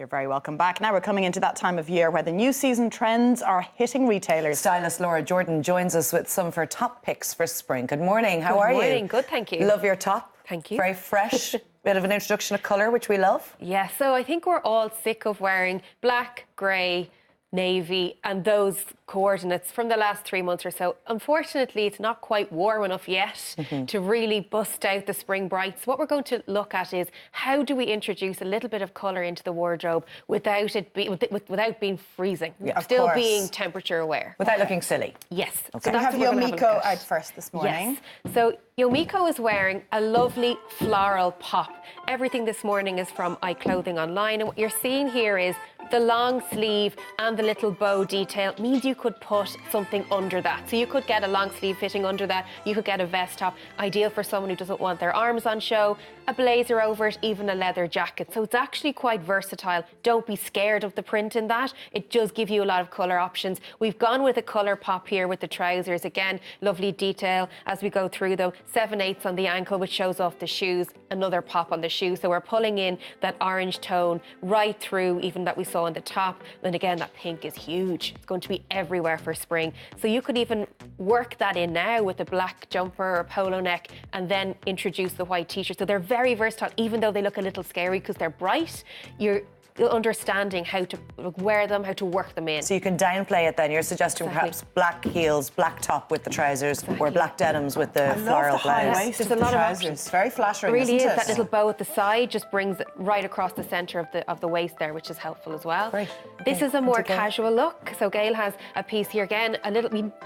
You're very welcome back. Now we're coming into that time of year where the new season trends are hitting retailers. Stylist Laura Jordan joins us with some of her top picks for spring. Good morning. How are you? Good morning. Good, thank you. Love your top. Thank you. Very fresh. Bit of an introduction of colour, which we love. Yeah, so I think we're all sick of wearing black, grey, navy and those coordinates from the last 3 months or so. Unfortunately, it's not quite warm enough yet to really bust out the spring brights. What we're going to look at is how do we introduce a little bit of colour into the wardrobe without it without being freezing, still being temperature aware. Without looking silly. Yes. So we have Yomiko out first this morning. Yes. So Yomiko is wearing a lovely floral pop. Everything this morning is from iClothing Online, and what you're seeing here is the long sleeve and the little bow detail means you could put something under that. So you could get a long sleeve fitting under that. You could get a vest top, ideal for someone who doesn't want their arms on show, a blazer over it, even a leather jacket. So it's actually quite versatile. Don't be scared of the print in that. It does give you a lot of colour options. We've gone with a colour pop here with the trousers. Again, lovely detail as we go through them. 7/8 on the ankle, which shows off the shoes. Another pop on the shoe. So we're pulling in that orange tone right through, even that we saw on the top. And again, that pink is huge. It's going to be everywhere for spring. So you could even work that in now with a black jumper or polo neck and then introduce the white t-shirt. So they're very versatile, even though they look a little scary because they're bright. You're understanding how to wear them, how to work them in. So you can downplay it then. You're suggesting perhaps black heels, black top with the trousers, or black denims with the floral blouse. There's a lot of options. Very flattering, it really isn't is. it? That little bow at the side just brings it right across the centre of the waist there, which is helpful as well. Great. This is a more casual look. So Gail has a piece here again.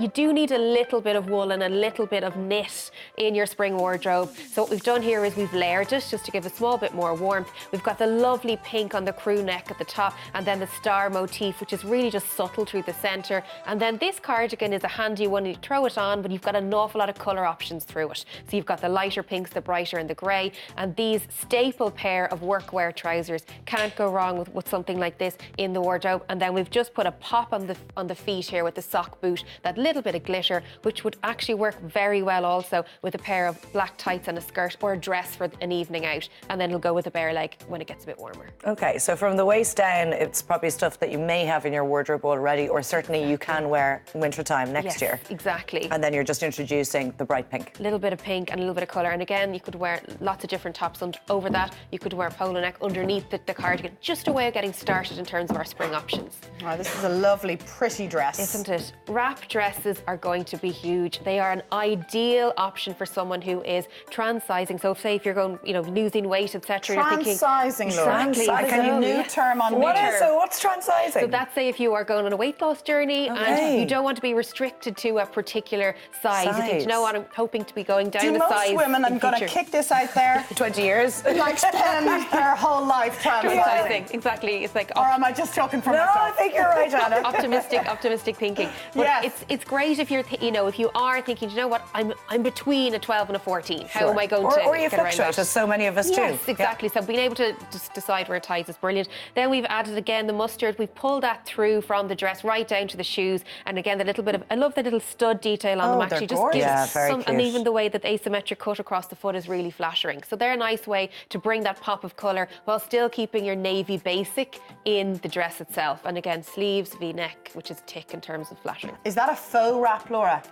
You do need a little bit of wool and a little bit of knit in your spring wardrobe. So what we've done here is we've layered it just to give a small bit more warmth. We've got the lovely pink on the crew neck at the top, and then the star motif, which is really just subtle through the centre. And then this cardigan is a handy one. You throw it on, but you've got an awful lot of colour options through it. So you've got the lighter pinks, the brighter, and the grey. And these staple pair of workwear trousers can't go wrong with something like this in the wardrobe. And then we've just put a pop on the feet here with the sock boot, that little bit of glitter, which would actually work very well also with a pair of black tights and a skirt or a dress for an evening out. And then it'll go with a bare leg when it gets a bit warmer. Okay, so from the waist down, it's probably stuff that you may have in your wardrobe already, or certainly you can wear wintertime next year. Exactly. And then you're just introducing the bright pink. A little bit of pink and a little bit of colour. And again, you could wear lots of different tops over that. You could wear a polo neck underneath the cardigan. Just a way of getting started in terms of our spring options. Oh, this is a lovely, pretty dress. Isn't it? Wrap dresses are going to be huge. They are an ideal option for someone who is trans-sizing. So say if you're going, losing weight, etc. Trans-sizing, Laura. Exactly. Like a new term on me. So what's trans-sizing? So that's say if you are going on a weight loss journey and you don't want to be restricted to a particular size. You think, you know what, I'm hoping to be going down a size. Most women, I'm going to kick this out there, 20 years? like spend their whole life trans-sizing. Exactly. It's like, or am I just talking for myself? No, I think you're right, Anna. optimistic thinking. But it's great if you're, if you are thinking, you know what, I'm between a 12 and a 14. How am I going to or you get around fluctuate, that? as so many of us do. Yes, exactly. So being able to just decide where it ties is brilliant. Then we've added again the mustard. We've pulled that through from the dress right down to the shoes, and again the little bit of, I love the little stud detail on them. Actually, just gives very some, cute. and even the way that the asymmetric cut across the foot is really flattering. So they're a nice way to bring that pop of colour while still keeping your navy basic in the dress itself. And again, sleeves, V-neck, which is tick in terms of flattering. Is that a faux wrap, Laura?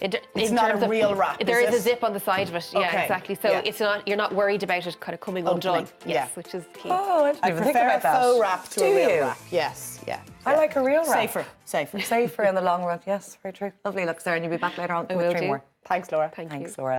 It's not a real wrap. There is a zip on the side of it. Yeah, Okay. exactly. So it's not, you're not worried about it kind of coming undone. Yes, which is key. Oh, I didn't I even think prefer about a that. faux wrap to a real wrap. Yes, I like a real wrap. Safer. Safer in the long run. Yes, very true. Lovely look, Sarah, and you'll be back later on with will 3 do. more. Thanks, Laura. Thanks, Laura.